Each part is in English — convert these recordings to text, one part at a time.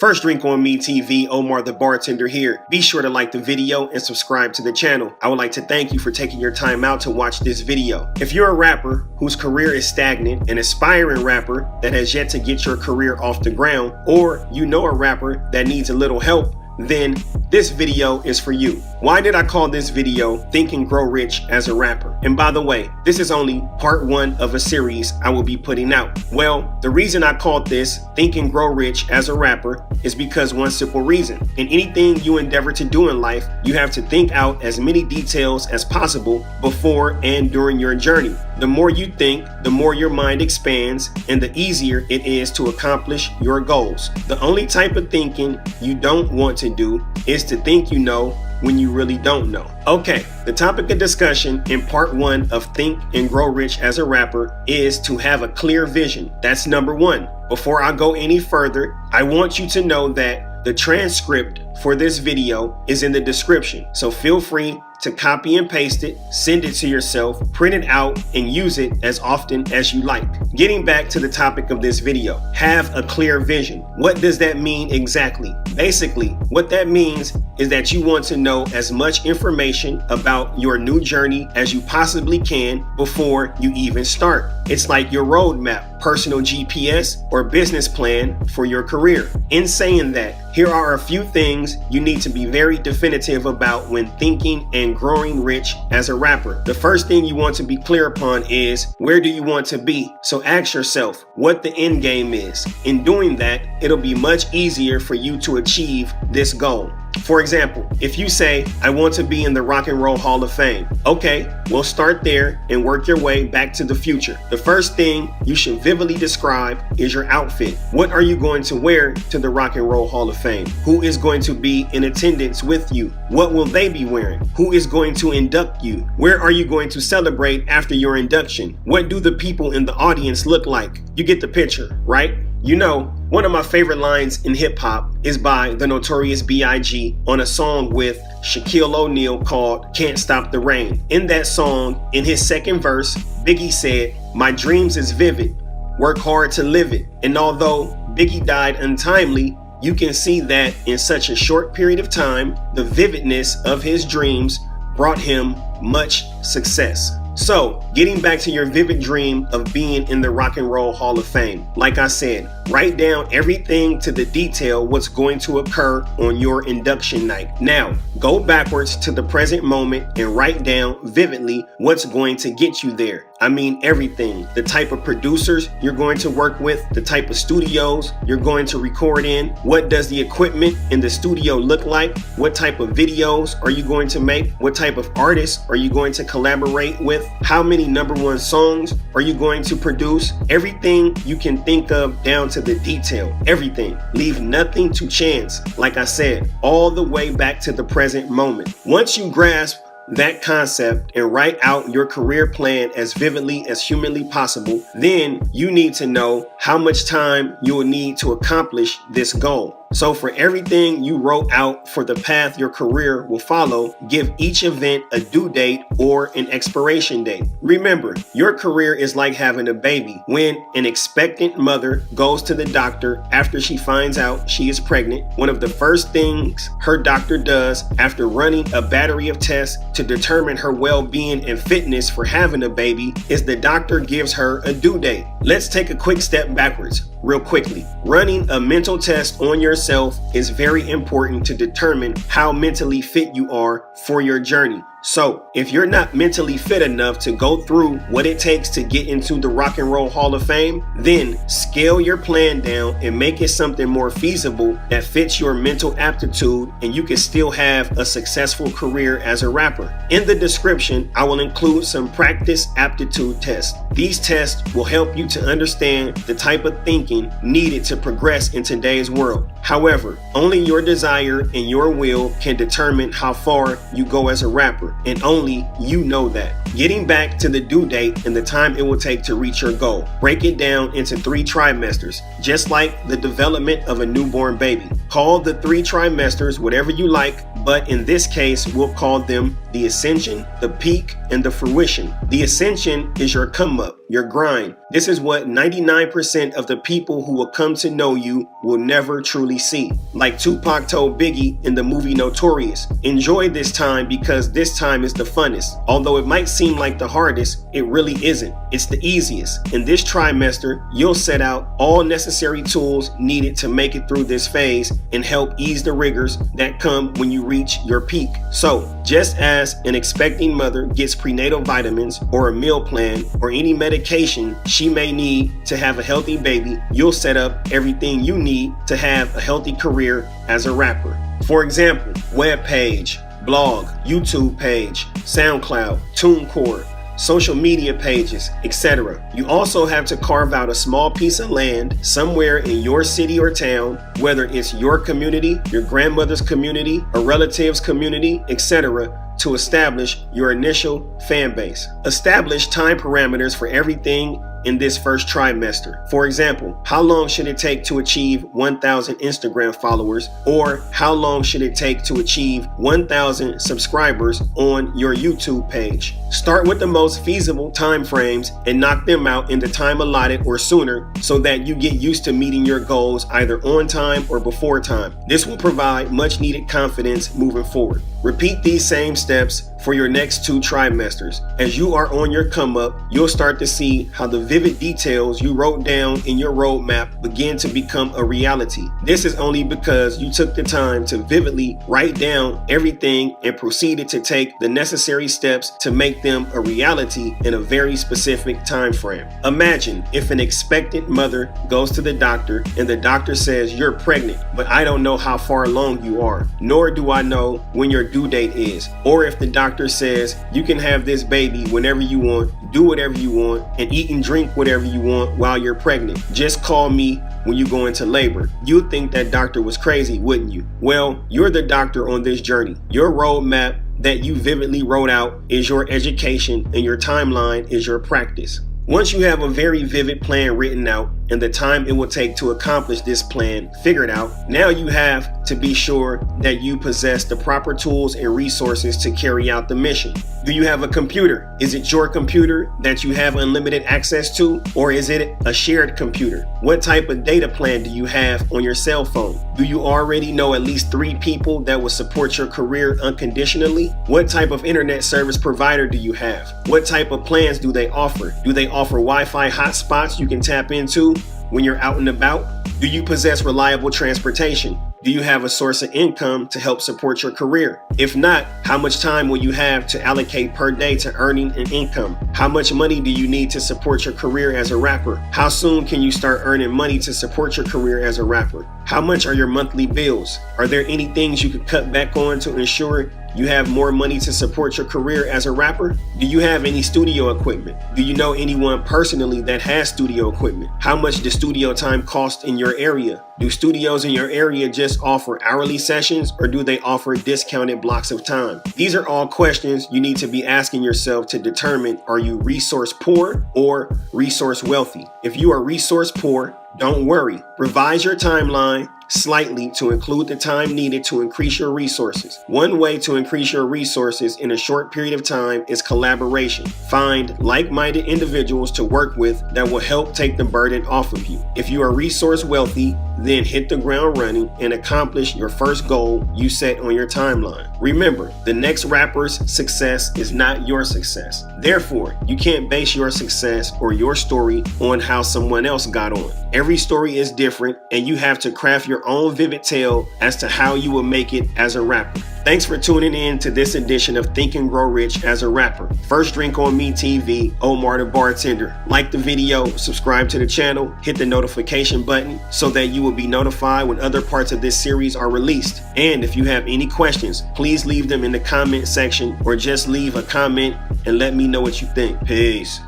First Drink on Me TV, Omar the bartender here. Be sure to like the video and subscribe to the channel. I would like to thank you for taking your time out to watch this video. If you're a rapper whose career is stagnant, an aspiring rapper that has yet to get your career off the ground, or you know a rapper that needs a little help, then this video is for you. Why did I call this video Think and Grow Rich as a Rapper? And by the way, this is only part one of a series I will be putting out. Well, the reason I called this Think and Grow Rich as a Rapper is because one simple reason. In anything you endeavor to do in life, you have to think out as many details as possible before and during your journey. The more you think, the more your mind expands, and the easier it is to accomplish your goals. The only type of thinking you don't want to do is to think you know when you really don't know. Okay, the topic of discussion in part one of Think and Grow Rich as a Rapper is to have a clear vision. That's number one. Before I go any further, I want you to know that the transcript for this video is in the description, so feel free to copy and paste it, send it to yourself, print it out, and use it as often as you like. Getting back to the topic of this video, have a clear vision. What does that mean exactly? Basically, what that means is that you want to know as much information about your new journey as you possibly can before you even start. It's like your roadmap, personal GPS, or business plan for your career. In saying that, here are a few things you need to be very definitive about when thinking and growing rich as a rapper. The first thing you want to be clear upon is, where do you want to be? So ask yourself what the end game is. In doing that, it'll be much easier for you to achieve this goal. For example, if you say, I want to be in the Rock and Roll Hall of Fame. Okay, we'll start there and work your way back to the future. The first thing you should vividly describe is your outfit. What are you going to wear to the Rock and Roll Hall of Fame? Who is going to be in attendance with you? What will they be wearing? Who is going to induct you? Where are you going to celebrate after your induction? What do the people in the audience look like? You get the picture, right? You know, one of my favorite lines in hip hop is by the Notorious B.I.G. on a song with Shaquille O'Neal called Can't Stop the Rain. In that song, in his second verse, Biggie said, "My dreams is vivid, work hard to live it." And although Biggie died untimely, you can see that in such a short period of time, the vividness of his dreams brought him much success. So, getting back to your vivid dream of being in the Rock and Roll Hall of Fame, like I said, write down everything to the detail what's going to occur on your induction night. Now, go backwards to the present moment and write down vividly what's going to get you there. I mean everything. The type of producers you're going to work with, the type of studios you're going to record in, what does the equipment in the studio look like, what type of videos are you going to make, what type of artists are you going to collaborate with, how many #1 songs are you going to produce. Everything you can think of down to the detail. Everything. Leave nothing to chance. Like I said, all the way back to the present moment. Once you grasp that concept and write out your career plan as vividly as humanly possible, then you need to know how much time you will need to accomplish this goal. So for everything you wrote out for the path your career will follow, give each event a due date or an expiration date. Remember, your career is like having a baby. When an expectant mother goes to the doctor after she finds out she is pregnant, one of the first things her doctor does after running a battery of tests to determine her well-being and fitness for having a baby is the doctor gives her a due date. Let's take a quick step backwards real quickly. Running a mental test on yourself is very important to determine how mentally fit you are for your journey. So, if you're not mentally fit enough to go through what it takes to get into the Rock and Roll Hall of Fame, then scale your plan down and make it something more feasible that fits your mental aptitude, and you can still have a successful career as a rapper. In the description, I will include some practice aptitude tests. These tests will help you to understand the type of thinking needed to progress in today's world. However, only your desire and your will can determine how far you go as a rapper, and only you know that. Getting back to the due date and the time it will take to reach your goal. Break it down into 3 trimesters, just like the development of a newborn baby. Call the 3 trimesters whatever you like, but in this case, we'll call them the ascension, the peak, and the fruition. The ascension is your come up, your grind. This is what 99% of the people who will come to know you will never truly see. Like Tupac told Biggie in the movie Notorious, enjoy this time because this time is the funnest. Although it might seem like the hardest, it really isn't. It's the easiest. In this trimester, you'll set out all necessary tools needed to make it through this phase and help ease the rigors that come when you reach your peak. So, just as an expecting mother gets prenatal vitamins or a meal plan or any medication she may need to have a healthy baby, you'll set up everything you need to have a healthy career as a rapper. For example, web page, blog, YouTube page, SoundCloud, TuneCore, social media pages, etc. You also have to carve out a small piece of land somewhere in your city or town, whether it's your community, your grandmother's community, a relative's community, etc., to establish your initial fan base. Establish time parameters for everything in this first trimester. For example, how long should it take to achieve 1,000 Instagram followers? Or how long should it take to achieve 1,000 subscribers on your YouTube page? Start with the most feasible time frames and knock them out in the time allotted or sooner so that you get used to meeting your goals either on time or before time. This will provide much needed confidence moving forward. Repeat these same steps for your next 2 trimesters. As you are on your come up, you'll start to see how the vivid details you wrote down in your roadmap begin to become a reality. This is only because you took the time to vividly write down everything and proceeded to take the necessary steps to make them a reality in a very specific time frame. Imagine if an expectant mother goes to the doctor and the doctor says, "You're pregnant, but I don't know how far along you are, nor do I know when your due date is." Or if the doctor says, "You can have this baby whenever you want, do whatever you want, and eat and drink whatever you want while you're pregnant. Just call me when you go into labor." You'd think that doctor was crazy, wouldn't you? Well, you're the doctor on this journey. Your roadmap that you vividly wrote out is your education, and your timeline is your practice. Once you have a very vivid plan written out and the time it will take to accomplish this plan figured out, now you have to be sure that you possess the proper tools and resources to carry out the mission. Do you have a computer? Is it your computer that you have unlimited access to, or is it a shared computer? What type of data plan do you have on your cell phone? Do you already know at least 3 people that will support your career unconditionally? What type of internet service provider do you have? What type of plans do they offer? Do they offer Wi-Fi hotspots you can tap into when you're out and about? Do you possess reliable transportation? Do you have a source of income to help support your career? If not, how much time will you have to allocate per day to earning an income? How much money do you need to support your career as a rapper? How soon can you start earning money to support your career as a rapper? How much are your monthly bills? Are there any things you could cut back on to ensure you have more money to support your career as a rapper? Do you have any studio equipment? Do you know anyone personally that has studio equipment? How much does studio time cost in your area? Do studios in your area just offer hourly sessions, or do they offer discounted blocks of time? These are all questions you need to be asking yourself to determine, are you resource poor or resource wealthy? If you are resource poor, don't worry. Revise your timeline slightly to include the time needed to increase your resources. One way to increase your resources in a short period of time is collaboration. Find like-minded individuals to work with that will help take the burden off of you. If you are resource wealthy, then hit the ground running and accomplish your first goal you set on your timeline. Remember, the next rapper's success is not your success. Therefore, you can't base your success or your story on how someone else got on. Every story is different, and you have to craft your own vivid tale as to how you will make it as a rapper. Thanks for tuning in to this edition of Think and Grow Rich as a Rapper. First Drink on Me TV, Omar the Bartender. Like the video, subscribe to the channel, hit the notification button so that you will be notified when other parts of this series are released. And if you have any questions, please leave them in the comment section or just leave a comment and let me know what you think. Peace.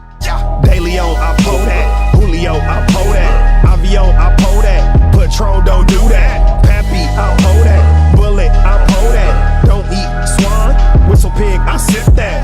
Daily on, I pull that. Julio, I pull that. Avio, I pull that. Patron, don't do that. Pappy, I pull that. Bullet, I pull that. Don't eat swan. Whistle pig, I sip that.